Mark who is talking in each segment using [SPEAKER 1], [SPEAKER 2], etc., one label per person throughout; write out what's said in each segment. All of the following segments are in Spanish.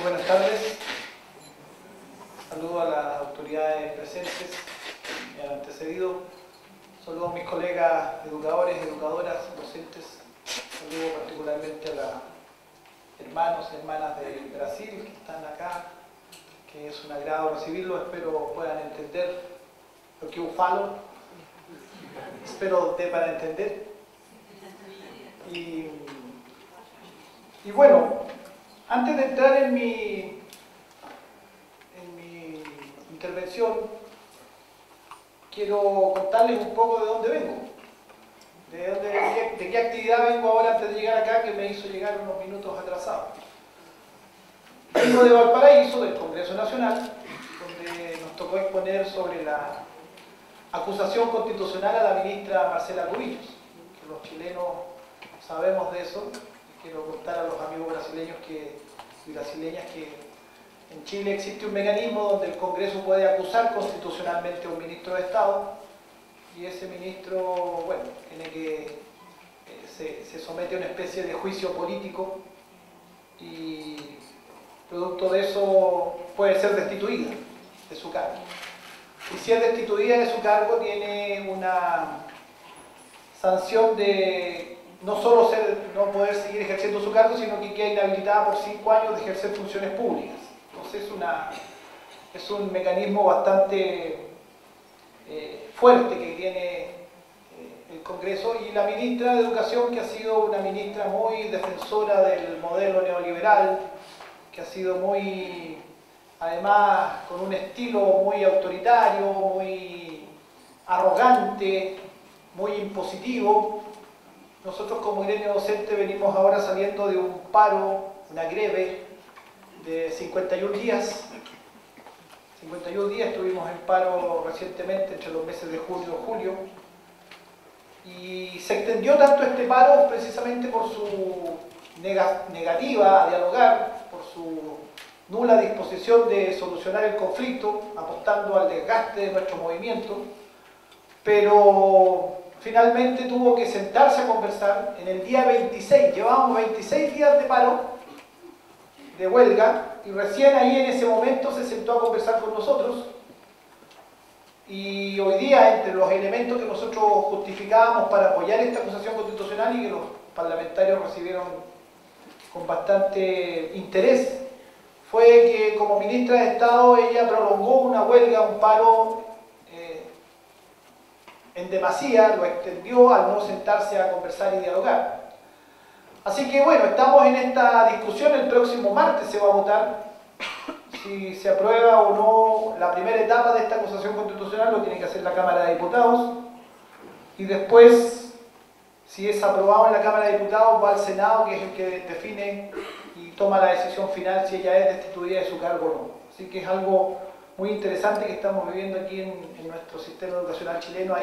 [SPEAKER 1] buenas tardes. Saludo a las autoridades presentes que me han antecedido. Saludo a mis colegas educadores, educadoras, docentes. Saludo particularmente a los hermanos y hermanas de Brasil que están acá, que es un agrado recibirlos. Espero puedan entender lo que yo falo. Espero dé para entender. Y bueno, antes de entrar en mi intervención, quiero contarles un poco de dónde vengo, de qué actividad vengo ahora antes de llegar acá, que me hizo llegar unos minutos atrasados. Vengo de Valparaíso, del Congreso Nacional, donde nos tocó exponer sobre la acusación constitucional a la ministra Marcela Cubillos, que los chilenos sabemos de eso. Quiero contar a los amigos brasileños y brasileñas que en Chile existe un mecanismo donde el Congreso puede acusar constitucionalmente a un ministro de Estado, y ese ministro, bueno, se somete a una especie de juicio político y producto de eso puede ser destituida de su cargo. Y si es destituida de su cargo, tiene una sanción de no solo no poder seguir ejerciendo su cargo, sino que queda inhabilitada por 5 años de ejercer funciones públicas. Entonces es un mecanismo bastante fuerte que tiene el Congreso, y la ministra de Educación, que ha sido una ministra muy defensora del modelo neoliberal, que ha sido muy, además, con un estilo muy autoritario, muy arrogante, muy impositivo. Nosotros como gremio docente venimos ahora saliendo de un paro, una greve de 51 días. 51 días estuvimos en paro recientemente, entre los meses de junio y julio. Y se extendió tanto este paro precisamente por su negativa a dialogar, por su nula disposición de solucionar el conflicto, apostando al desgaste de nuestro movimiento. Pero finalmente tuvo que sentarse a conversar en el día 26, llevábamos 26 días de paro, de huelga, y recién ahí en ese momento se sentó a conversar con nosotros. Y hoy día, entre los elementos que nosotros justificábamos para apoyar esta acusación constitucional y que los parlamentarios recibieron con bastante interés, fue que como ministra de Estado ella prolongó una huelga, un paro en demasía, lo extendió al no sentarse a conversar y dialogar. Así que bueno, estamos en esta discusión. El próximo martes se va a votar si se aprueba o no la primera etapa de esta acusación constitucional. Lo tiene que hacer la Cámara de Diputados, y después, si es aprobado en la Cámara de Diputados, va al Senado, que es el que define y toma la decisión final si ella es destituida de su cargo o no. Así que es algo muy interesante que estamos viviendo aquí en nuestro sistema educacional chileno.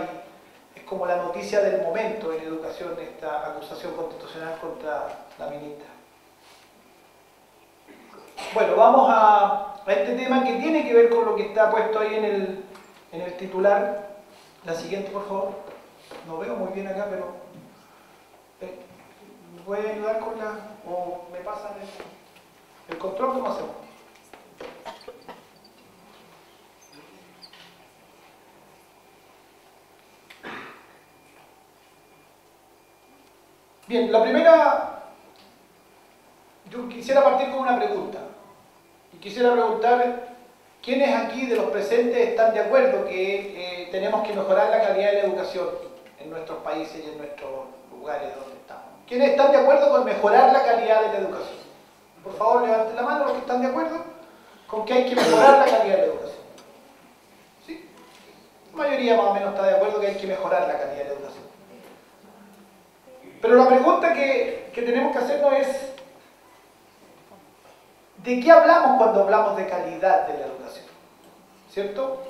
[SPEAKER 1] Es como la noticia del momento en educación, esta acusación constitucional contra la ministra. Bueno, vamos a este tema que tiene que ver con lo que está puesto ahí en el titular. La siguiente, por favor. No veo muy bien acá, pero ¿me puede ayudar con la... o me pasan el control? ¿Cómo hacemos? Bien, la primera, yo quisiera partir con una pregunta. Y quisiera preguntar, ¿quiénes aquí de los presentes están de acuerdo que tenemos que mejorar la calidad de la educación en nuestros países y en nuestros lugares donde estamos? ¿Quiénes están de acuerdo con mejorar la calidad de la educación? Por favor, levanten la mano los que están de acuerdo con que hay que mejorar la calidad de la educación. ¿Sí? La mayoría más o menos está de acuerdo que hay que mejorar la calidad de la educación. Pero la pregunta que tenemos que hacernos es, ¿de qué hablamos cuando hablamos de calidad de la educación? ¿Cierto?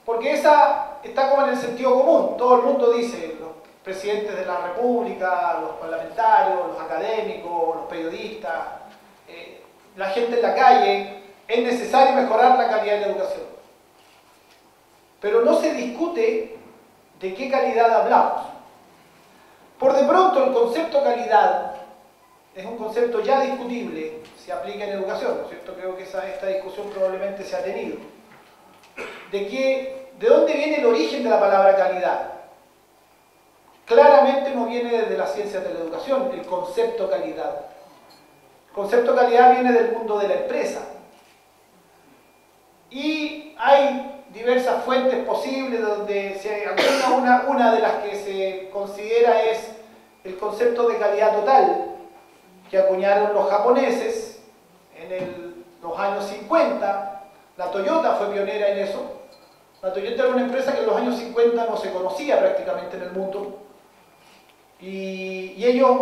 [SPEAKER 1] Porque esa está como en el sentido común. Todo el mundo dice, los presidentes de la República, los parlamentarios, los académicos, los periodistas, la gente en la calle, es necesario mejorar la calidad de la educación. Pero no se discute de qué calidad hablamos. Por de pronto el concepto calidad es un concepto ya discutible, se aplica en educación, ¿no es cierto? Creo que esta discusión probablemente se ha tenido. ¿De dónde viene el origen de la palabra calidad? Claramente no viene desde las ciencias de la educación, el concepto calidad. El concepto calidad viene del mundo de la empresa. Y hay diversas fuentes posibles donde una de las que se considera es el concepto de calidad total, que acuñaron los japoneses en los años 50. La Toyota fue pionera en eso. La Toyota era una empresa que en los años 50 no se conocía prácticamente en el mundo. Y ellos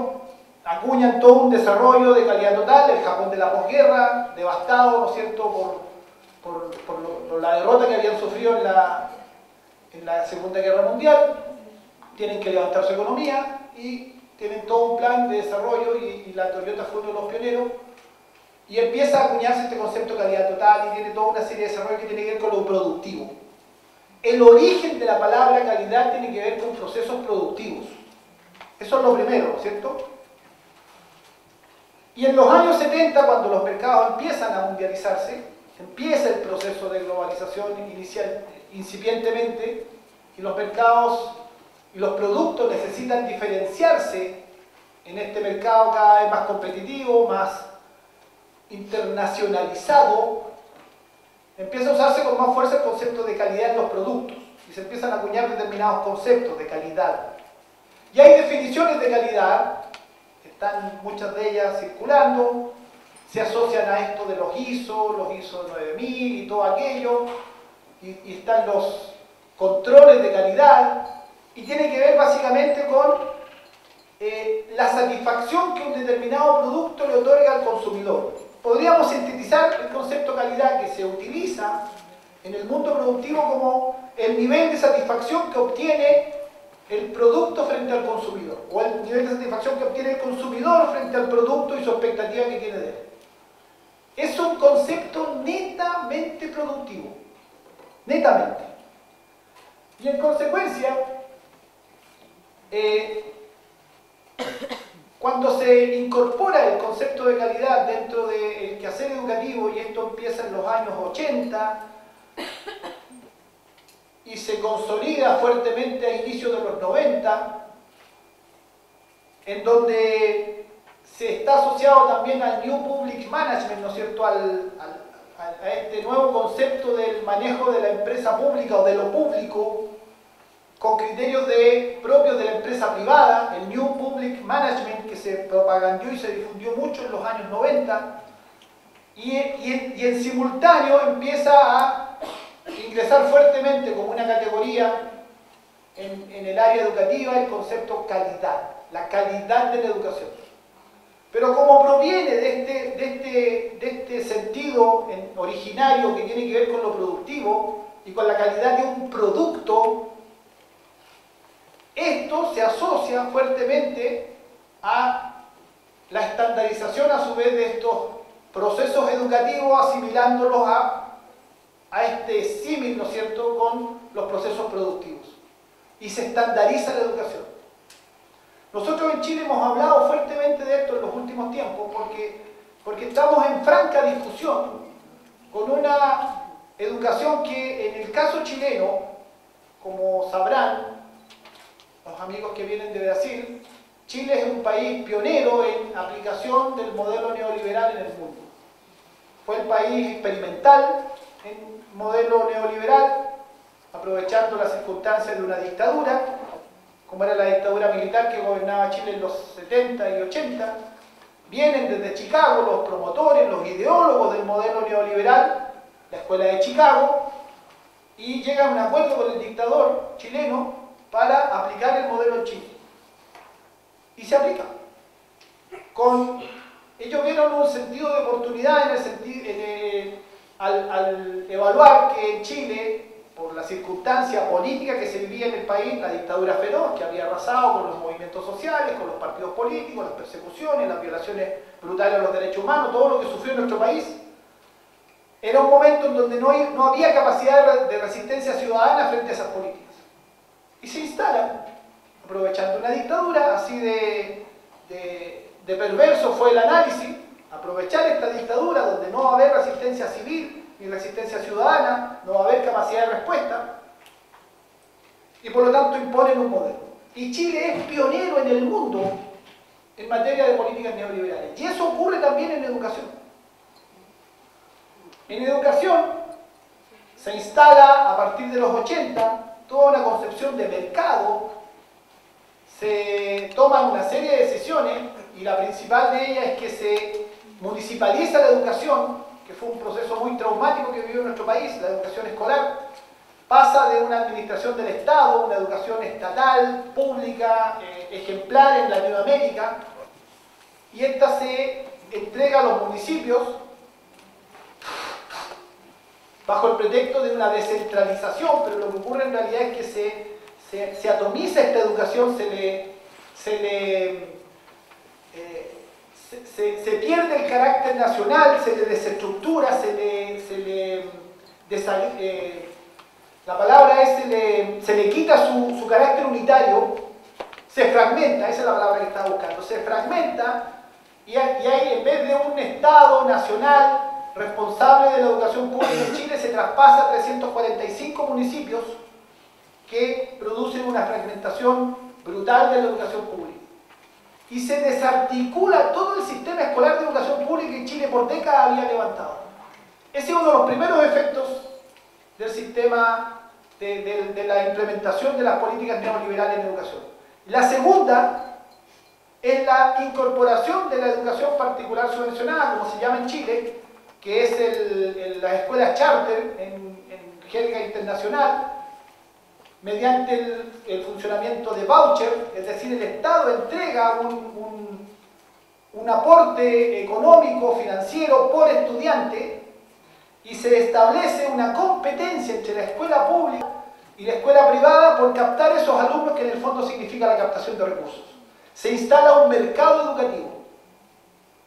[SPEAKER 1] acuñan todo un desarrollo de calidad total, el Japón de la posguerra, devastado, ¿no es cierto?, por la derrota que habían sufrido en la Segunda Guerra Mundial. Tienen que levantar su economía y tienen todo un plan de desarrollo y la Toyota fue uno de los pioneros. Y empieza a acuñarse este concepto de calidad total y tiene toda una serie de desarrollos que tiene que ver con lo productivo. El origen de la palabra calidad tiene que ver con procesos productivos. Eso es lo primero, ¿no es cierto? Y en los años 70, cuando los mercados empiezan a mundializarse, empieza el proceso de globalización inicial, incipientemente, y los mercados y los productos necesitan diferenciarse en este mercado cada vez más competitivo, más internacionalizado. Empieza a usarse con más fuerza el concepto de calidad en los productos y se empiezan a acuñar determinados conceptos de calidad. Y hay definiciones de calidad, están muchas de ellas circulando, se asocian a esto de los ISO 9000 y todo aquello, y están los controles de calidad, y tiene que ver básicamente con la satisfacción que un determinado producto le otorga al consumidor. Podríamos sintetizar el concepto calidad que se utiliza en el mundo productivo como el nivel de satisfacción que obtiene el producto frente al consumidor, o el nivel de satisfacción que obtiene el consumidor frente al producto y su expectativa que tiene de él. Es un concepto netamente productivo, netamente. Y en consecuencia, cuando se incorpora el concepto de calidad dentro del quehacer educativo, y esto empieza en los años 80, y se consolida fuertemente a inicios de los 90, en donde se está asociado también al New Public Management, ¿no es cierto?, a este nuevo concepto del manejo de la empresa pública o de lo público, con criterios propios de la empresa privada, el New Public Management, que se propagandió y se difundió mucho en los años 90, y en simultáneo empieza a ingresar fuertemente como una categoría en el área educativa el concepto calidad, la calidad de la educación. Pero como proviene de este sentido originario que tiene que ver con lo productivo y con la calidad de un producto, esto se asocia fuertemente a la estandarización a su vez de estos procesos educativos, asimilándolos a este símil, ¿no es cierto?, con los procesos productivos. Y se estandariza la educación. Nosotros en Chile hemos hablado fuertemente de esto en los últimos tiempos porque estamos en franca discusión con una educación que en el caso chileno, como sabrán los amigos que vienen de Brasil, Chile es un país pionero en aplicación del modelo neoliberal en el mundo. Fue el país experimental en modelo neoliberal, aprovechando las circunstancias de una dictadura, como era la dictadura militar que gobernaba Chile en los 70 y 80. Vienen desde Chicago los promotores, los ideólogos del modelo neoliberal, la Escuela de Chicago, y llegan a un acuerdo con el dictador chileno para aplicar el modelo en Chile. Y se aplica. Ellos vieron un sentido de oportunidad al evaluar que en Chile, por la circunstancia política que se vivía en el país, la dictadura feroz que había arrasado con los movimientos sociales, con los partidos políticos, las persecuciones, las violaciones brutales a los derechos humanos, todo lo que sufrió en nuestro país, era un momento en donde no había capacidad de resistencia ciudadana frente a esas políticas. Y se instalan, aprovechando una dictadura así de de perverso fue el análisis, aprovechar esta dictadura donde no va a haber resistencia civil ni resistencia ciudadana, no va a haber capacidad de respuesta, y por lo tanto imponen un modelo. Y Chile es pionero en el mundo en materia de políticas neoliberales. Y eso ocurre también en educación. En educación se instala a partir de los 80 toda una concepción de mercado, se toman una serie de decisiones y la principal de ellas es que se municipaliza la educación, que fue un proceso muy traumático que vivió nuestro país, la educación escolar, pasa de una administración del Estado, una educación estatal, pública, ejemplar en Latinoamérica, y esta se entrega a los municipios bajo el pretexto de una descentralización, pero lo que ocurre en realidad es que se atomiza esta educación, se pierde el carácter nacional, se le desestructura, la palabra es se le quita su carácter unitario, se fragmenta, esa es la palabra que estaba buscando, se fragmenta y hay en vez de un Estado nacional responsable de la educación pública en Chile, se traspasa a 345 municipios que producen una fragmentación brutal de la educación pública. Y se desarticula todo el sistema escolar de educación pública que Chile por décadas había levantado. Ese es uno de los primeros efectos del sistema de la implementación de las políticas neoliberales en educación. La segunda es la incorporación de la educación particular subvencionada, como se llama en Chile, que es las escuelas charter en jerga internacional, mediante el funcionamiento de voucher, es decir, el Estado entrega un aporte económico, financiero por estudiante y se establece una competencia entre la escuela pública y la escuela privada por captar esos alumnos, que en el fondo significa la captación de recursos. Se instala un mercado educativo.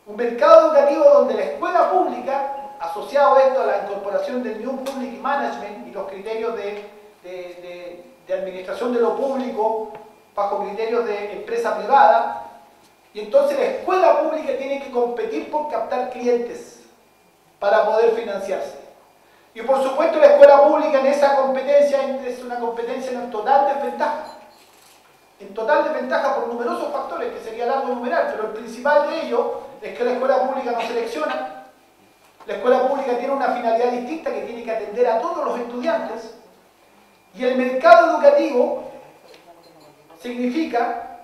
[SPEAKER 1] Un mercado educativo donde la escuela pública, asociado a esto a la incorporación del New Public Management y los criterios de administración de lo público bajo criterios de empresa privada, y entonces la escuela pública tiene que competir por captar clientes para poder financiarse. Y por supuesto la escuela pública en esa competencia es una competencia en total desventaja. En total desventaja por numerosos factores, que sería largo enumerar, pero el principal de ellos es que la escuela pública no selecciona. La escuela pública tiene una finalidad distinta, que tiene que atender a todos los estudiantes. Y el mercado educativo significa,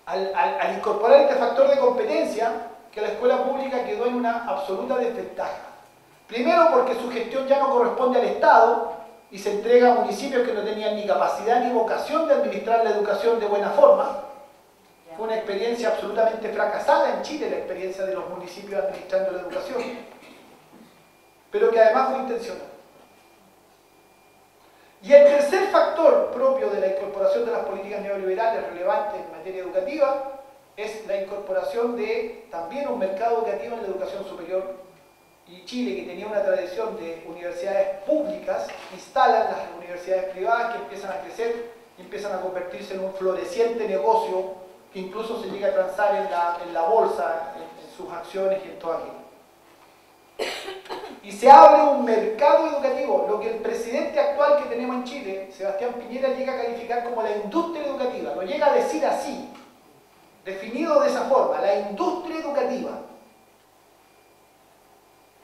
[SPEAKER 1] al incorporar este factor de competencia, que la escuela pública quedó en una absoluta desventaja. Primero porque su gestión ya no corresponde al Estado y se entrega a municipios que no tenían ni capacidad ni vocación de administrar la educación de buena forma. Fue una experiencia absolutamente fracasada en Chile, la experiencia de los municipios administrando la educación, pero que además fue intencional. Y el tercer factor propio de la incorporación de las políticas neoliberales relevantes en materia educativa es la incorporación de también un mercado educativo en la educación superior. Y Chile, que tenía una tradición de universidades públicas, instalan las universidades privadas, que empiezan a crecer y empiezan a convertirse en un floreciente negocio que incluso se llega a transar en la bolsa, en sus acciones y en todo aquello. Y se abre un mercado educativo, lo que el presidente actual que tenemos en Chile, Sebastián Piñera, llega a calificar como la industria educativa. Lo llega a decir así, definido de esa forma, la industria educativa.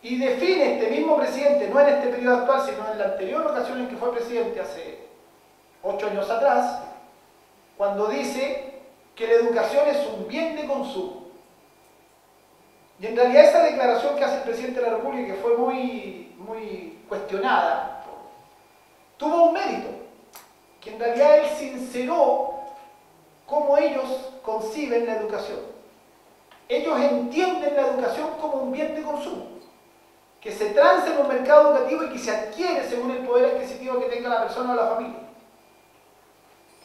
[SPEAKER 1] Y define este mismo presidente, no en este periodo actual, sino en la anterior ocasión en que fue presidente, hace 8 años atrás, cuando dice que la educación es un bien de consumo. Y en realidad esa declaración que hace el presidente de la República, que fue muy cuestionada, tuvo un mérito, que en realidad él sinceró cómo ellos conciben la educación. Ellos entienden la educación como un bien de consumo, que se transa en un mercado educativo y que se adquiere según el poder adquisitivo que tenga la persona o la familia.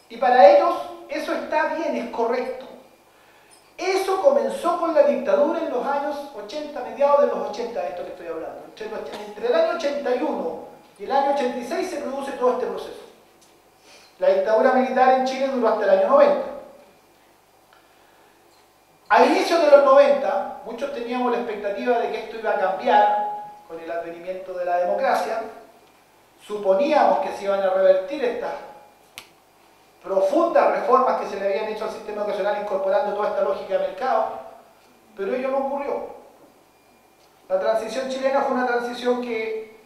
[SPEAKER 1] Y para ellos eso está bien, es correcto. Eso comenzó con la dictadura en los años 80, mediados de los 80, de esto que estoy hablando. Entre el año 81 y el año 86 se produce todo este proceso. La dictadura militar en Chile duró hasta el año 90. A inicios de los 90, muchos teníamos la expectativa de que esto iba a cambiar con el advenimiento de la democracia. Suponíamos que se iban a revertir estas profundas reformas que se le habían hecho al sistema educacional incorporando toda esta lógica de mercado, pero ello no ocurrió. La transición chilena fue una transición que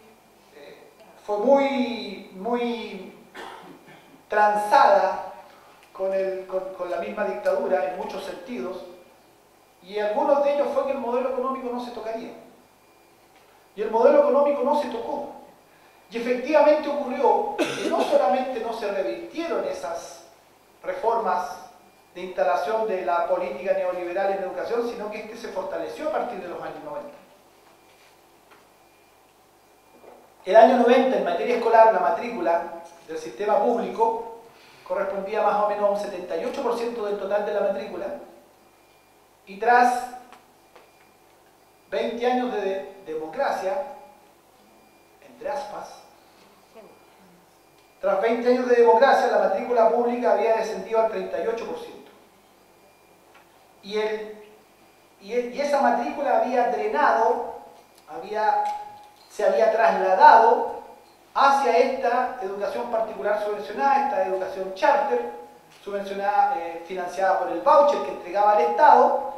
[SPEAKER 1] fue muy transada con la misma dictadura en muchos sentidos, y algunos de ellos fue que el modelo económico no se tocaría. Y el modelo económico no se tocó. Y efectivamente ocurrió que no solamente no se revirtieron esas reformas de instalación de la política neoliberal en educación, sino que este se fortaleció a partir de los años 90. El año 90, en materia escolar, la matrícula del sistema público correspondía más o menos a un 78% del total de la matrícula, y tras 20 años de democracia, entre aspas, tras 20 años de democracia, la matrícula pública había descendido al 38%. Y esa matrícula había drenado, se había trasladado hacia esta educación particular subvencionada, esta educación charter, subvencionada, financiada por el voucher que entregaba el Estado,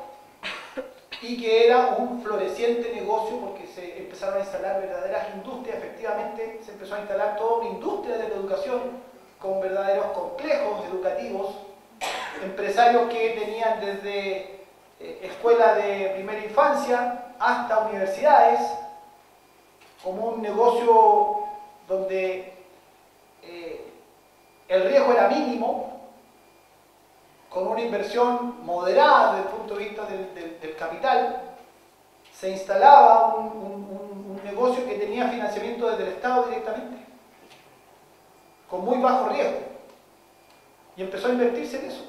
[SPEAKER 1] y que era un floreciente negocio porque se empezaron a instalar verdaderas industrias. Efectivamente se empezó a instalar toda una industria de la educación con verdaderos complejos educativos, empresarios que tenían desde escuelas de primera infancia hasta universidades, como un negocio donde el riesgo era mínimo, con una inversión moderada desde el punto de vista del capital. Se instalaba un negocio que tenía financiamiento desde el Estado directamente, con muy bajo riesgo, y empezó a invertirse en eso.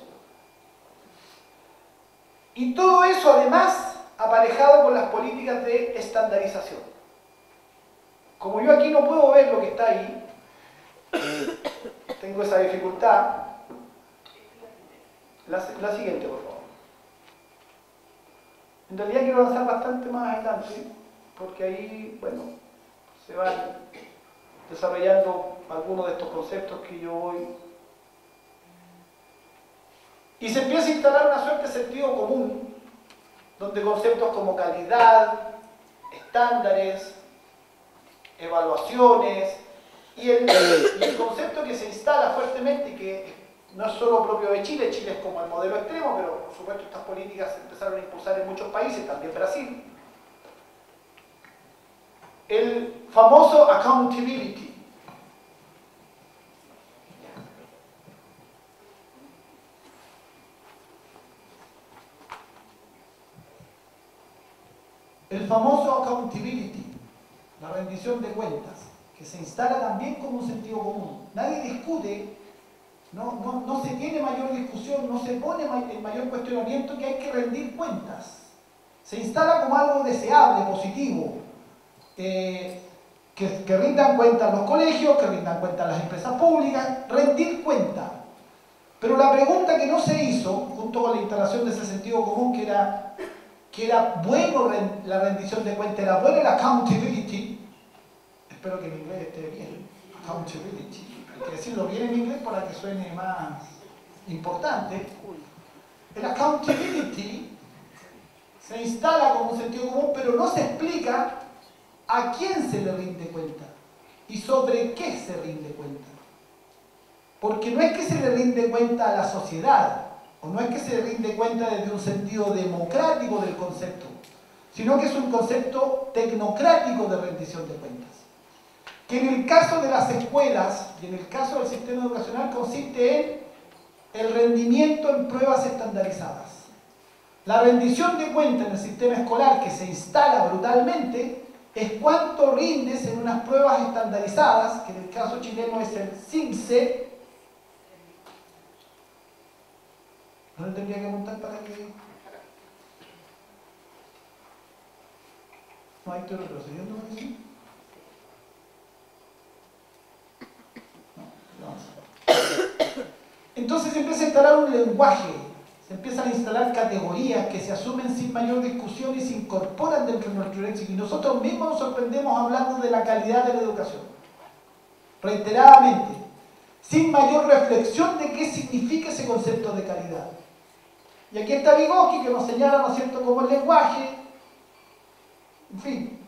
[SPEAKER 1] Y todo eso además aparejado con las políticas de estandarización. Como yo aquí no puedo ver lo que está ahí, tengo esa dificultad. La siguiente, por favor. En realidad quiero avanzar bastante más adelante, porque ahí, bueno, se van desarrollando algunos de estos conceptos que yo voy. Y se empieza a instalar una suerte de sentido común, donde conceptos como calidad, estándares, evaluaciones, y el concepto que se instala fuertemente y que no es solo propio de Chile, Chile es como el modelo extremo, pero por supuesto estas políticas se empezaron a impulsar en muchos países, también Brasil. El famoso accountability. El famoso accountability, la rendición de cuentas, que se instala también como un sentido común. Nadie discute, no se tiene mayor discusión, no se pone en mayor cuestionamiento que hay que rendir cuentas. Se instala como algo deseable, positivo, que rindan cuentas los colegios, que rindan cuentas las empresas públicas, rendir cuentas. Pero la pregunta que no se hizo, junto con la instalación de ese sentido común, que era bueno la rendición de cuentas, era bueno el accountability, espero que en inglés esté bien, accountability, hay que decirlo bien en inglés para que suene más importante. El accountability se instala como un sentido común, pero no se explica a quién se le rinde cuenta y sobre qué se rinde cuenta. Porque no es que se le rinde cuenta a la sociedad, o no es que se le rinde cuenta desde un sentido democrático del concepto, sino que es un concepto tecnocrático de rendición de cuentas, que en el caso de las escuelas y en el caso del sistema educacional consiste en el rendimiento en pruebas estandarizadas. La rendición de cuentas en el sistema escolar, que se instala brutalmente, es cuánto rindes en unas pruebas estandarizadas, que en el caso chileno es el CIMSE. ¿No le tendría que montar para que...? No, ahí estoy retrocediendo, ¿no? ¿Sí? No. Entonces se empieza a instalar un lenguaje,
[SPEAKER 2] Se empiezan a instalar categorías que se asumen sin mayor discusión y se incorporan dentro de nuestro léxico. Y nosotros mismos nos sorprendemos hablando de la calidad de la educación. Reiteradamente, sin mayor reflexión de qué significa ese concepto de calidad. Y aquí está Vygotsky, que nos señala, ¿no es cierto?, como el lenguaje. En fin,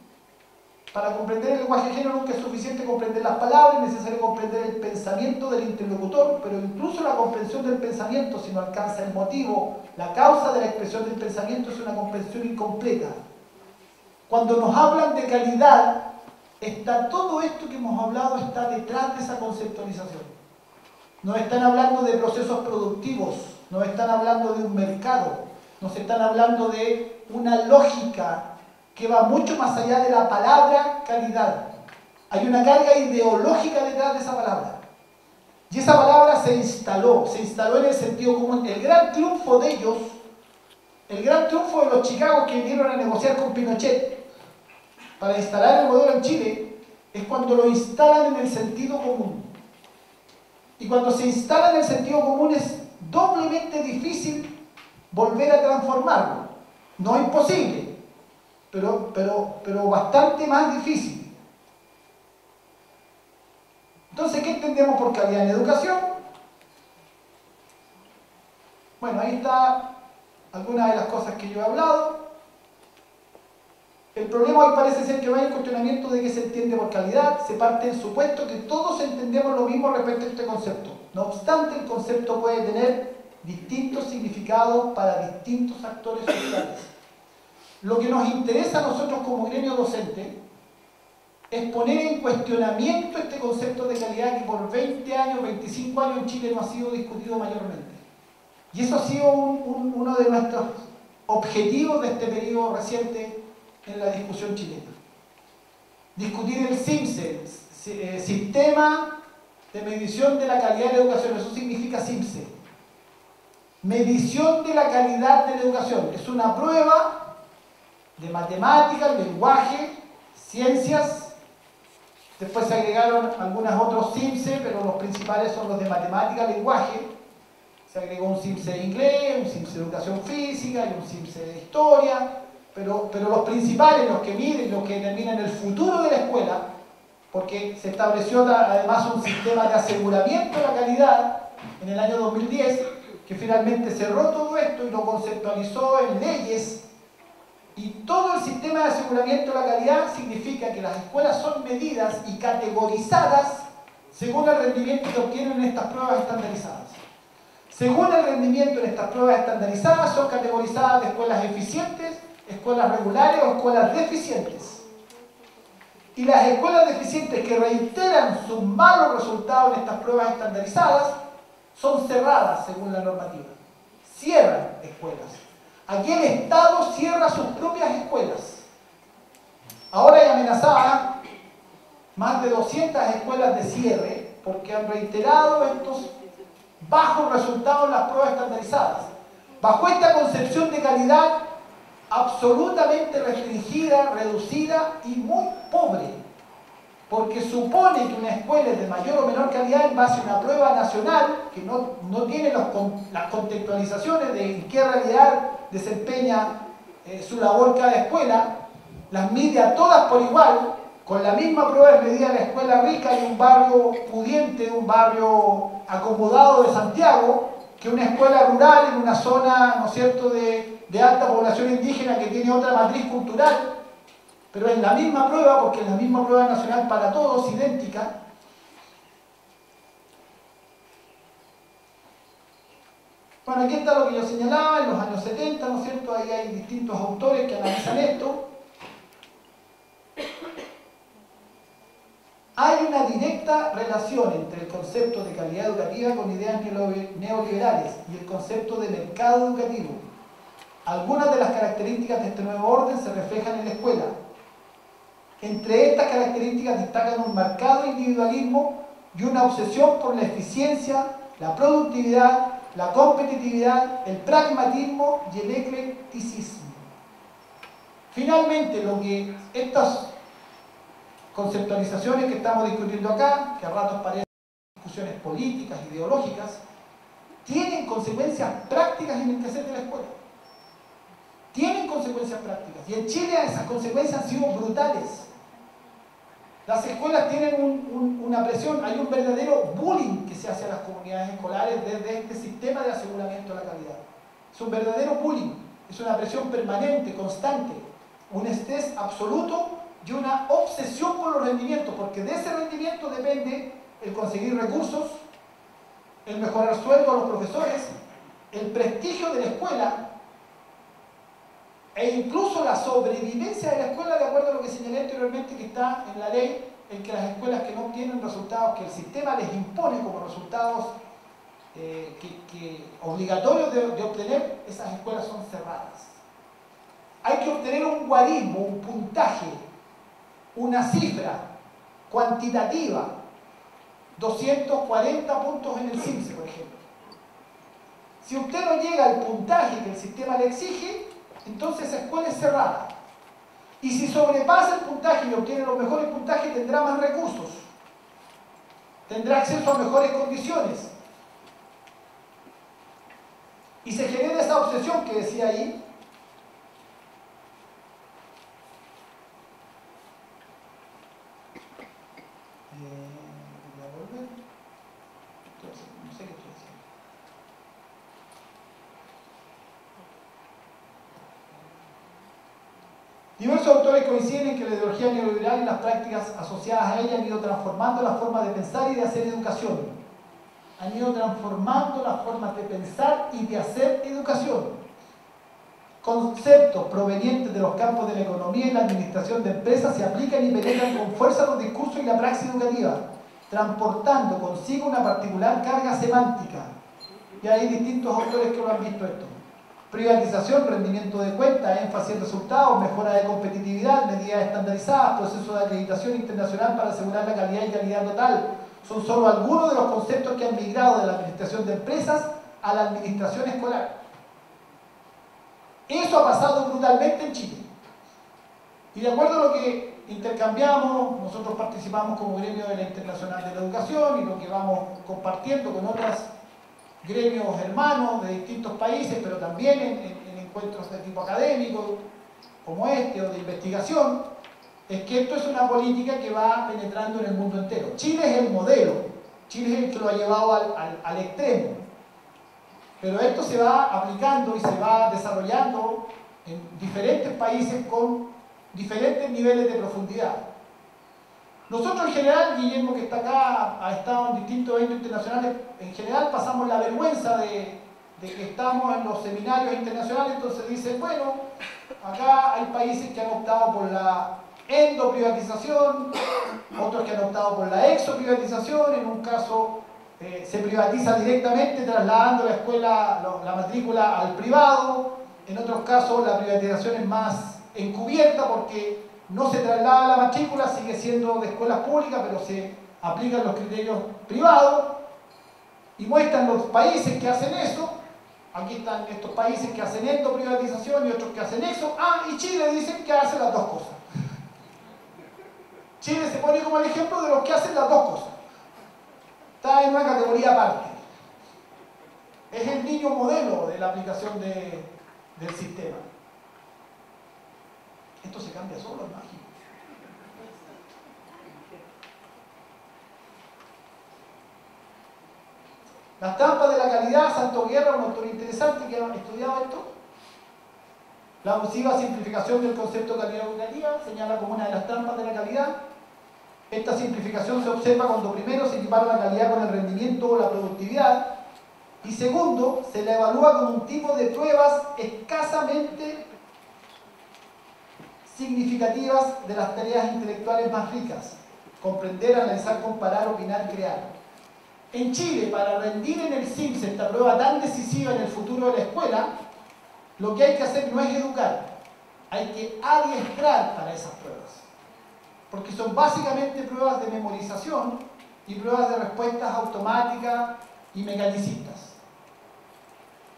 [SPEAKER 2] para comprender el lenguaje ajeno nunca es suficiente comprender las palabras, es necesario comprender el pensamiento del interlocutor, pero incluso la comprensión del pensamiento, si no alcanza el motivo, la causa de la expresión del pensamiento, es una comprensión incompleta. Cuando nos hablan de calidad, está todo esto que hemos hablado, está detrás de esa conceptualización. Nos están hablando de procesos productivos, nos están hablando de un mercado, nos están hablando de una lógica que va mucho más allá de la palabra calidad. Hay una carga ideológica detrás de esa palabra. Y esa palabra se instaló en el sentido común. El gran triunfo de ellos, el gran triunfo de los Chicago que vinieron a negociar con Pinochet para instalar el modelo en Chile, es cuando lo instalan en el sentido común. Y cuando se instala en el sentido común es doblemente difícil volver a transformarlo. No imposible, pero bastante más difícil. Entonces, ¿qué entendemos por calidad en educación? Bueno, ahí está algunas de las cosas que yo he hablado. El problema hoy parece ser que no hay un cuestionamiento de qué se entiende por calidad, se parte del supuesto que todos entendemos lo mismo respecto a este concepto. No obstante, el concepto puede tener distintos significados para distintos actores sociales. Lo que nos interesa a nosotros como gremio docente es poner en cuestionamiento este concepto de calidad que por 20 años, 25 años en Chile no ha sido discutido mayormente. Y eso ha sido uno de nuestros objetivos de este periodo reciente en la discusión chilena. Discutir el SIMSE, Sistema de Medición de la Calidad de la Educación, eso significa SIMSE. Medición de la calidad de la educación. Es una prueba de matemáticas, lenguaje, ciencias. Después se agregaron algunos otros SIMSE, pero los principales son los de matemática, lenguaje. Se agregó un SIMSE de inglés, un SIMSE de educación física y un SIMSE de historia. Pero los principales, los que miden, los que determinan el futuro de la escuela, porque se estableció además un sistema de aseguramiento de la calidad en el año 2010, que finalmente cerró todo esto y lo conceptualizó en leyes. Y todo el sistema de aseguramiento de la calidad significa que las escuelas son medidas y categorizadas según el rendimiento que obtienen en estas pruebas estandarizadas. Según el rendimiento en estas pruebas estandarizadas, son categorizadas de escuelas eficientes, escuelas regulares o escuelas deficientes. Y las escuelas deficientes que reiteran sus malos resultados en estas pruebas estandarizadas son cerradas según la normativa. Cierran escuelas. Aquí el Estado cierra sus propias escuelas. Ahora hay amenazadas más de 200 escuelas de cierre porque han reiterado estos bajos resultados en las pruebas estandarizadas. Bajo esta concepción de calidad absolutamente restringida, reducida y muy pobre, porque supone que una escuela es de mayor o menor calidad en base a una prueba nacional que no tiene las contextualizaciones de en qué realidad desempeña su labor cada escuela, las mide a todas por igual, con la misma prueba es medida la escuela rica de un barrio pudiente, un barrio acomodado de Santiago, que una escuela rural en una zona, ¿no es cierto?, de alta población indígena que tiene otra matriz cultural, pero es la misma prueba, porque es la misma prueba nacional para todos, idéntica. Bueno, aquí está lo que yo señalaba, en los años 70, ¿no es cierto?, ahí hay distintos autores que analizan esto. Hay una directa relación entre el concepto de calidad educativa con ideas neoliberales y el concepto de mercado educativo. Algunas de las características de este nuevo orden se reflejan en la escuela. Entre estas características destacan un marcado individualismo y una obsesión por la eficiencia, la productividad, la competitividad, el pragmatismo y el eclecticismo. Finalmente, lo que estas conceptualizaciones que estamos discutiendo acá, que a ratos parecen discusiones políticas, ideológicas, tienen consecuencias prácticas en el quehacer de la escuela. Tienen consecuencias prácticas. Y en Chile esas consecuencias han sido brutales. Las escuelas tienen una presión, hay un verdadero bullying que se hace a las comunidades escolares desde este sistema de aseguramiento de la calidad. Es un verdadero bullying, es una presión permanente, constante, un estrés absoluto y una obsesión por los rendimientos, porque de ese rendimiento depende el conseguir recursos, el mejorar sueldo a los profesores, el prestigio de la escuela e incluso la sobrevivencia de la escuela, de acuerdo a lo que señalé anteriormente, que está en la ley, en que las escuelas que no obtienen resultados que el sistema les impone como resultados obligatorios de obtener, esas escuelas son cerradas. Hay que obtener un guarismo, un puntaje, una cifra cuantitativa, 240 puntos en el CIMSE, por ejemplo. Si usted no llega al puntaje que el sistema le exige, entonces esa escuela es cerrada. Y si sobrepasa el puntaje y obtiene los mejores puntajes, tendrá más recursos, tendrá acceso a mejores condiciones. Y se genera esa obsesión que decía ahí, no sé qué estoy diciendo. Diversos autores coinciden en que la ideología neoliberal y las prácticas asociadas a ella han ido transformando la forma de pensar y de hacer educación. Han ido transformando las formas de pensar y de hacer educación. Conceptos provenientes de los campos de la economía y la administración de empresas se aplican y penetran con fuerza los discursos y la praxis educativa, transportando consigo una particular carga semántica. Y hay distintos autores que lo han visto esto. Privatización, rendimiento de cuentas, énfasis en resultados, mejora de competitividad, medidas estandarizadas, proceso de acreditación internacional para asegurar la calidad y calidad total. Son solo algunos de los conceptos que han migrado de la administración de empresas a la administración escolar. Eso ha pasado brutalmente en Chile. Y de acuerdo a lo que intercambiamos, nosotros participamos como gremio de la Internacional de la Educación y lo que vamos compartiendo con otros gremios hermanos de distintos países, pero también en encuentros de tipo académico, como este, o de investigación, es que esto es una política que va penetrando en el mundo entero. Chile es el modelo, Chile es el que lo ha llevado al extremo, pero esto se va aplicando y se va desarrollando en diferentes países con diferentes niveles de profundidad. Nosotros en general, Guillermo que está acá, ha estado en distintos eventos internacionales, en general pasamos la vergüenza de que estamos en los seminarios internacionales, entonces dicen, bueno, acá hay países que han optado por la endoprivatización, otros que han optado por la exoprivatización, en un caso se privatiza directamente trasladando la escuela, la matrícula al privado, en otros casos la privatización es más encubierta porque no se traslada la matrícula, sigue siendo de escuelas públicas, pero se aplican los criterios privados y muestran los países que hacen eso. Aquí están estos países que hacen endoprivatización y otros que hacen eso. Y Chile dicen que hace las dos cosas. Chile se pone como el ejemplo de los que hacen las dos cosas. Está en una categoría aparte. Es el niño modelo de la aplicación del sistema. Esto se cambia solo, es mágico. Las trampas de la calidad, Santo Guerra, un autor interesante que ha estudiado esto. La abusiva simplificación del concepto de calidad educativa señala como una de las trampas de la calidad. Esta simplificación se observa cuando primero se equipara la calidad con el rendimiento o la productividad y segundo, se la evalúa como un tipo de pruebas escasamente significativas de las tareas intelectuales más ricas: comprender, analizar, comparar, opinar, crear. En Chile, para rendir en el CIMSE esta prueba tan decisiva en el futuro de la escuela, lo que hay que hacer no es educar, hay que adiestrar para esas pruebas, porque son básicamente pruebas de memorización y pruebas de respuestas automáticas y mecanicistas.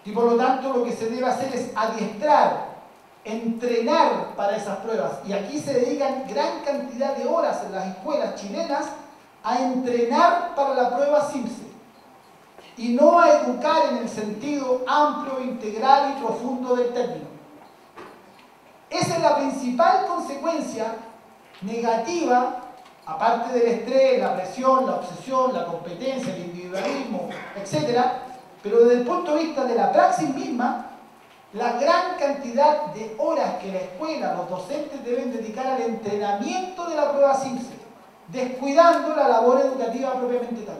[SPEAKER 2] Y por lo tanto lo que se debe hacer es adiestrar, entrenar para esas pruebas. Y aquí se dedican gran cantidad de horas en las escuelas chilenas a entrenar para la prueba CIMSE. y no a educar en el sentido amplio, integral y profundo del término. Esa es la principal consecuencia negativa, aparte del estrés, la presión, la obsesión, la competencia, el individualismo, etc. Pero desde el punto de vista de la praxis misma, la gran cantidad de horas que la escuela, los docentes deben dedicar al entrenamiento de la prueba CIMSE, descuidando la labor educativa propiamente tal.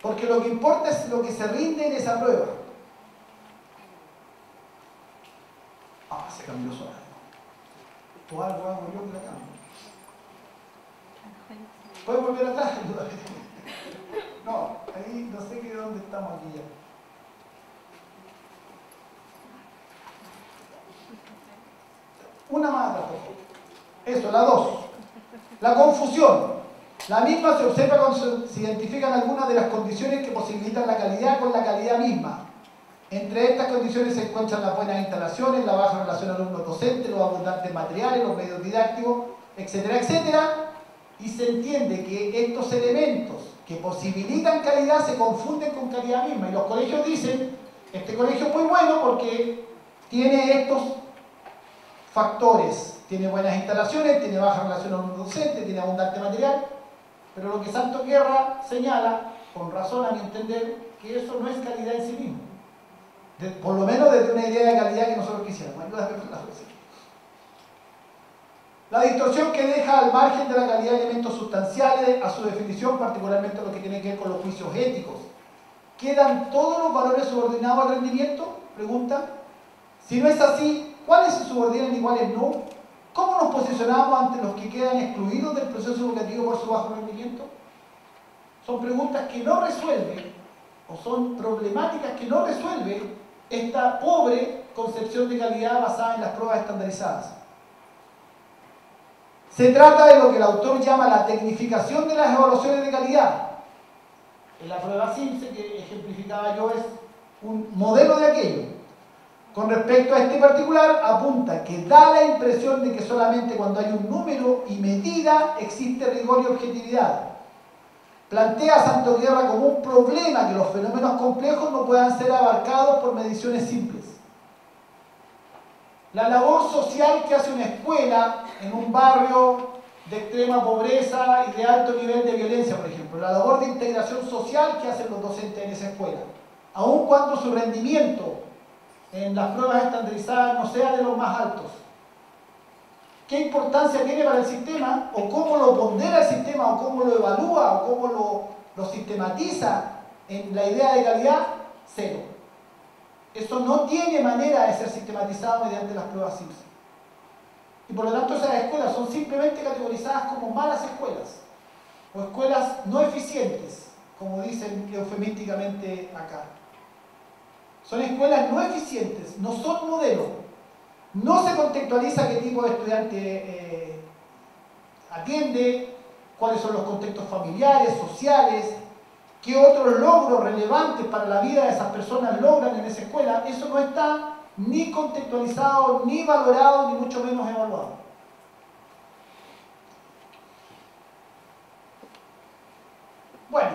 [SPEAKER 2] Porque lo que importa es lo que se rinde en esa prueba. Ah, se cambió su horario. O algo hago yo que la cambio. ¿Puedes volver atrás? No, ahí no sé qué dónde estamos aquí ya. Una más atrás, por favor. Eso, la 2. La confusión. La misma se observa cuando se identifican algunas de las condiciones que posibilitan la calidad con la calidad misma. Entre estas condiciones se encuentran las buenas instalaciones, la baja relación alumno-docente, los abundantes materiales, los medios didácticos, etcétera, etcétera. Y se entiende que estos elementos que posibilitan calidad se confunden con calidad misma. Y los colegios dicen, este colegio es muy bueno porque tiene estos factores. Tiene buenas instalaciones, tiene baja relación alumno-docente, tiene abundante material. Pero lo que Santos Guerra señala, con razón a mi entender, que eso no es calidad en sí mismo. Por lo menos desde una idea de calidad que nosotros quisiéramos. La distorsión que deja al margen de la calidad elementos sustanciales a su definición, particularmente lo que tiene que ver con los juicios éticos. ¿Quedan todos los valores subordinados al rendimiento? Pregunta. Si no es así, ¿cuáles se subordinan y cuáles no? ¿Cómo nos posicionamos ante los que quedan excluidos del proceso educativo por su bajo rendimiento? Son preguntas que no resuelven, o son problemáticas que no resuelve esta pobre concepción de calidad basada en las pruebas estandarizadas. Se trata de lo que el autor llama la tecnificación de las evaluaciones de calidad. En la prueba CIMSE que ejemplificaba yo es un modelo de aquello. Con respecto a este particular, apunta que da la impresión de que solamente cuando hay un número y medida existe rigor y objetividad. Plantea a Santos Guerra como un problema que los fenómenos complejos no puedan ser abarcados por mediciones simples. La labor social que hace una escuela en un barrio de extrema pobreza y de alto nivel de violencia, por ejemplo, la labor de integración social que hacen los docentes en esa escuela, aun cuando su rendimiento en las pruebas estandarizadas no sea de los más altos. ¿Qué importancia tiene para el sistema? ¿O cómo lo pondera el sistema? ¿O cómo lo evalúa? ¿O cómo lo sistematiza en la idea de calidad? Cero. Eso no tiene manera de ser sistematizado mediante las pruebas CIMSE. Y por lo tanto esas escuelas son simplemente categorizadas como malas escuelas. O escuelas no eficientes, como dicen eufemísticamente acá. Son escuelas no eficientes, no son modelos. No se contextualiza qué tipo de estudiante atiende, cuáles son los contextos familiares, sociales, qué otros logros relevantes para la vida de esas personas logran en esa escuela. Eso no está ni contextualizado, ni valorado, ni mucho menos evaluado. Bueno,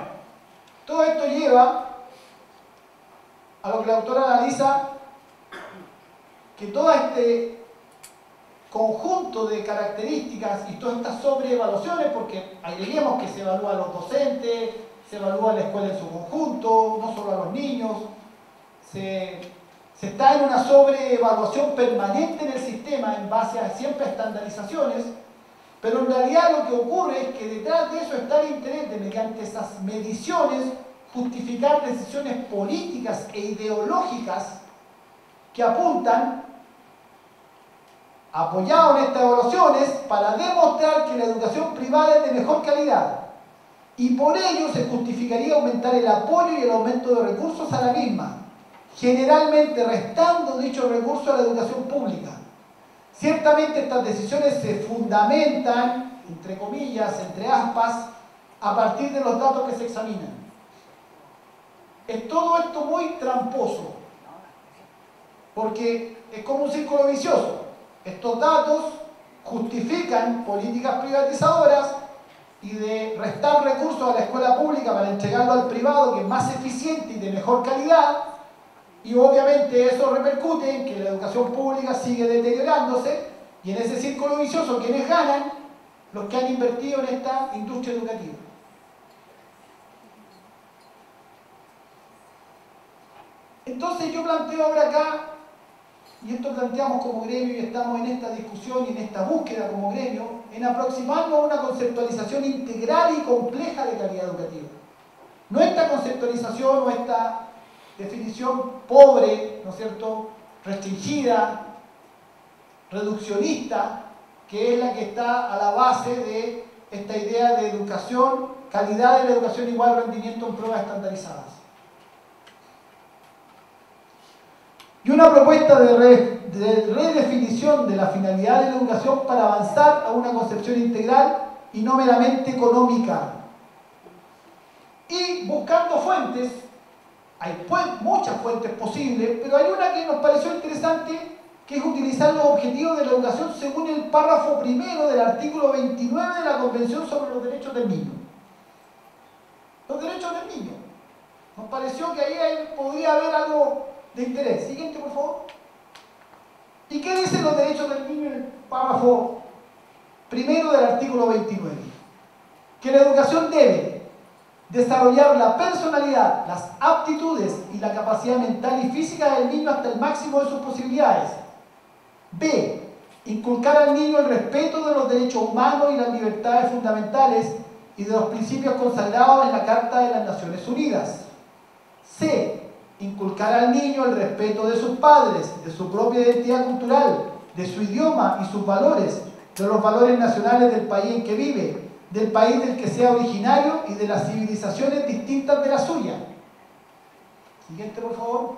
[SPEAKER 2] todo esto lleva a lo que el autor analiza, que todo este conjunto de características y todas estas sobreevaluaciones, porque agreguemos que se evalúa a los docentes, se evalúa a la escuela en su conjunto, no solo a los niños, se está en una sobreevaluación permanente en el sistema en base a siempre estandarizaciones, pero en realidad lo que ocurre es que detrás de eso está el interés de, mediante esas mediciones, justificar decisiones políticas e ideológicas que apuntan, apoyado en estas evaluaciones, para demostrar que la educación privada es de mejor calidad. Y por ello se justificaría aumentar el apoyo y el aumento de recursos a la misma, generalmente restando dichos recursos a la educación pública. Ciertamente estas decisiones se fundamentan, entre comillas, entre aspas, a partir de los datos que se examinan. Es todo esto muy tramposo, porque es como un círculo vicioso. Estos datos justifican políticas privatizadoras y de restar recursos a la escuela pública para entregarlo al privado, que es más eficiente y de mejor calidad, y obviamente eso repercute en que la educación pública sigue deteriorándose, y en ese círculo vicioso, ¿quiénes ganan? Los que han invertido en esta industria educativa. Entonces yo planteo ahora acá, y esto planteamos como gremio y estamos en esta discusión y en esta búsqueda como gremio, en aproximarnos a una conceptualización integral y compleja de calidad educativa. No esta conceptualización o esta definición pobre, ¿no es cierto?, restringida, reduccionista, que es la que está a la base de esta idea de educación, calidad de la educación igual rendimiento en pruebas estandarizadas. Y una propuesta de redefinición de la finalidad de la educación para avanzar a una concepción integral y no meramente económica. Y buscando fuentes, hay muchas fuentes posibles, pero hay una que nos pareció interesante, que es utilizar los objetivos de la educación según el párrafo primero del artículo 29 de la Convención sobre los Derechos del Niño. Los derechos del niño. Nos pareció que ahí podría haber algo de interés. Siguiente, por favor. ¿Y qué dicen los derechos del niño en el párrafo primero del artículo 29? Que la educación debe desarrollar la personalidad, las aptitudes y la capacidad mental y física del niño hasta el máximo de sus posibilidades. B. Inculcar al niño el respeto de los derechos humanos y las libertades fundamentales y de los principios consagrados en la Carta de las Naciones Unidas. C. Inculcar al niño el respeto de sus padres, de su propia identidad cultural, de su idioma y sus valores, de los valores nacionales del país en que vive, del país del que sea originario y de las civilizaciones distintas de la suya. Siguiente, por favor.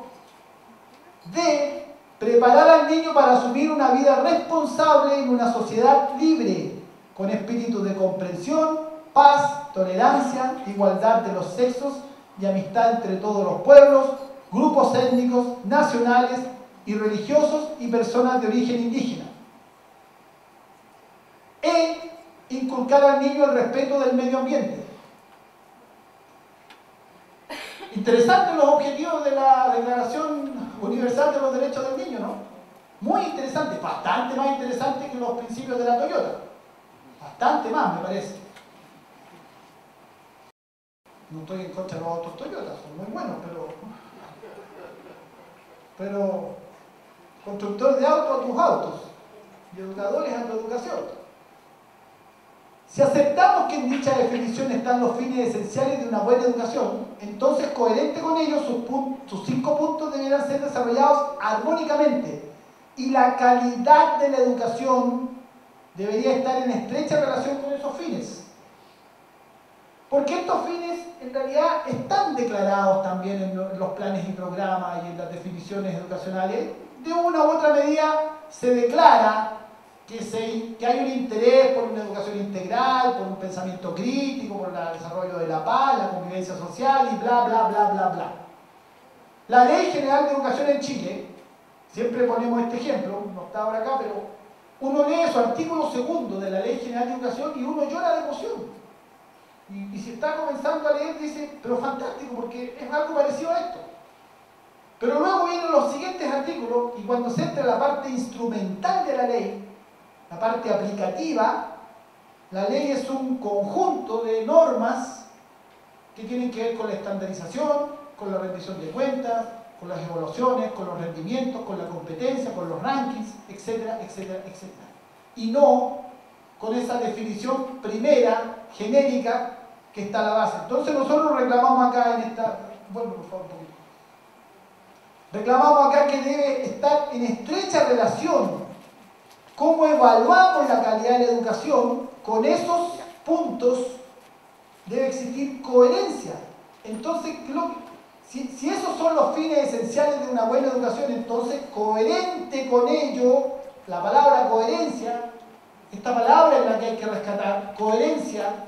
[SPEAKER 2] D. Preparar al niño para asumir una vida responsable en una sociedad libre, con espíritu de comprensión, paz, tolerancia, igualdad de los sexos y amistad entre todos los pueblos, grupos étnicos, nacionales y religiosos y personas de origen indígena. E. Inculcar al niño el respeto del medio ambiente. Interesantes los objetivos de la Declaración Universal de los Derechos del Niño, ¿no? Muy interesante, bastante más interesante que los principios de la Toyota. Bastante más, me parece. No estoy en contra de los autos Toyota, son muy buenos, pero constructor de autos a tus autos y educadores a tu educación. Si aceptamos que en dicha definición están los fines esenciales de una buena educación, entonces coherente con ello sus 5 puntos deberán ser desarrollados armónicamente y la calidad de la educación debería estar en estrecha relación con esos fines. Porque estos fines en realidad están declarados también en los planes y programas y en las definiciones educacionales. De una u otra medida se declara que hay un interés por una educación integral, por un pensamiento crítico, por el desarrollo de la paz, la convivencia social y bla, bla, bla, bla, bla. La Ley General de Educación en Chile, siempre ponemos este ejemplo, no está ahora acá, pero uno lee su artículo 2 de la Ley General de Educación y uno llora de emoción. Y si está comenzando a leer, dice, pero fantástico, porque es algo parecido a esto. Pero luego vienen los siguientes artículos y cuando se entra la parte instrumental de la ley, la parte aplicativa, la ley es un conjunto de normas que tienen que ver con la estandarización, con la rendición de cuentas, con las evaluaciones, con los rendimientos, con la competencia, con los rankings, etcétera, etcétera, etcétera. Y no con esa definición primera, genérica, que está a la base. Entonces nosotros reclamamos acá en esta... Vuelvo por favor un poquito. Reclamamos acá que debe estar en estrecha relación cómo evaluamos la calidad de la educación. Con esos puntos debe existir coherencia. Entonces, si esos son los fines esenciales de una buena educación, entonces coherente con ello, la palabra coherencia, esta palabra es la que hay que rescatar, coherencia,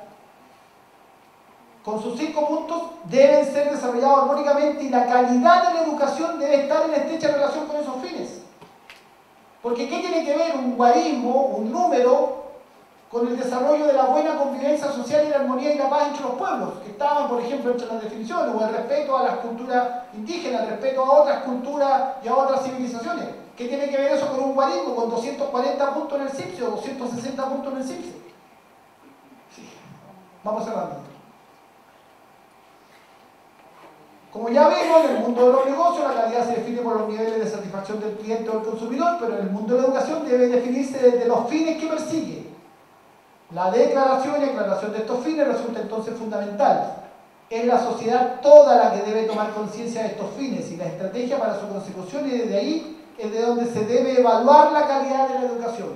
[SPEAKER 2] con sus 5 puntos deben ser desarrollados armónicamente y la calidad de la educación debe estar en estrecha relación con esos fines. Porque ¿qué tiene que ver un guarismo, un número, con el desarrollo de la buena convivencia social y la armonía y la paz entre los pueblos, que estaban, por ejemplo, entre las definiciones, o el respeto a las culturas indígenas, el respeto a otras culturas y a otras civilizaciones. ¿Qué tiene que ver eso con un guarismo, con 240 puntos en el CIPSE o 260 puntos en el CIPSE? Sí. Vamos cerrando. Como ya vimos, en el mundo de los negocios la calidad se define por los niveles de satisfacción del cliente o del consumidor, pero en el mundo de la educación debe definirse desde los fines que persigue. La declaración y aclaración de estos fines resulta entonces fundamental. Es la sociedad toda la que debe tomar conciencia de estos fines y la estrategia para su consecución, y desde ahí es de donde se debe evaluar la calidad de la educación.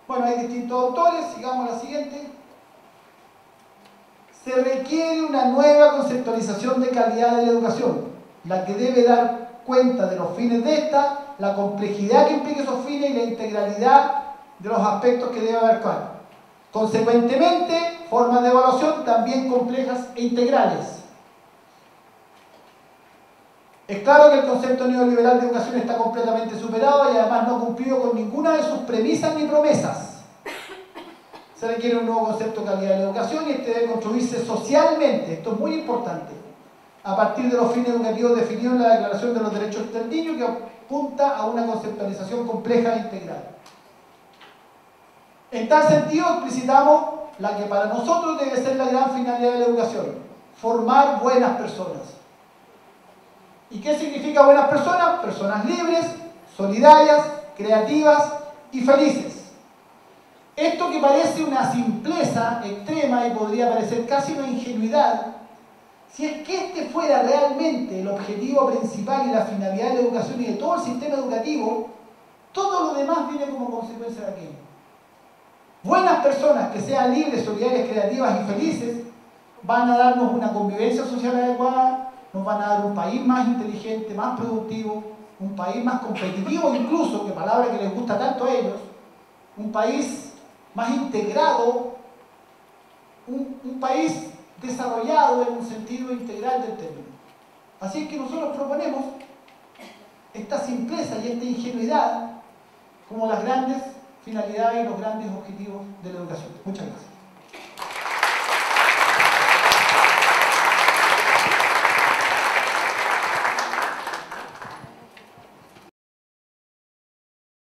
[SPEAKER 2] Bueno, hay distintos autores, sigamos a la siguiente. Se requiere una nueva conceptualización de calidad de la educación, la que debe dar cuenta de los fines de esta, la complejidad que implica esos fines y la integralidad de los aspectos que debe abarcar. Consecuentemente, formas de evaluación también complejas e integrales. Es claro que el concepto neoliberal de educación está completamente superado y además no ha cumplido con ninguna de sus premisas ni promesas. Se requiere un nuevo concepto de calidad de la educación y este debe construirse socialmente, esto es muy importante, a partir de los fines educativos definidos en la Declaración de los Derechos del Niño, que apunta a una conceptualización compleja e integral. En tal sentido, explicitamos la que para nosotros debe ser la gran finalidad de la educación: formar buenas personas. ¿Y qué significa buenas personas? Personas libres, solidarias, creativas y felices. Esto que parece una simpleza extrema y podría parecer casi una ingenuidad, si es que este fuera realmente el objetivo principal y la finalidad de la educación y de todo el sistema educativo, todo lo demás viene como consecuencia de aquello. Buenas personas que sean libres, solidarias, creativas y felices van a darnos una convivencia social adecuada, nos van a dar un país más inteligente, más productivo, un país más competitivo incluso, que palabra que les gusta tanto a ellos, un país más integrado, un país desarrollado en un sentido integral del término. Así es que nosotros proponemos esta simpleza y esta ingenuidad como las grandes finalidades y los grandes objetivos de la educación. Muchas gracias.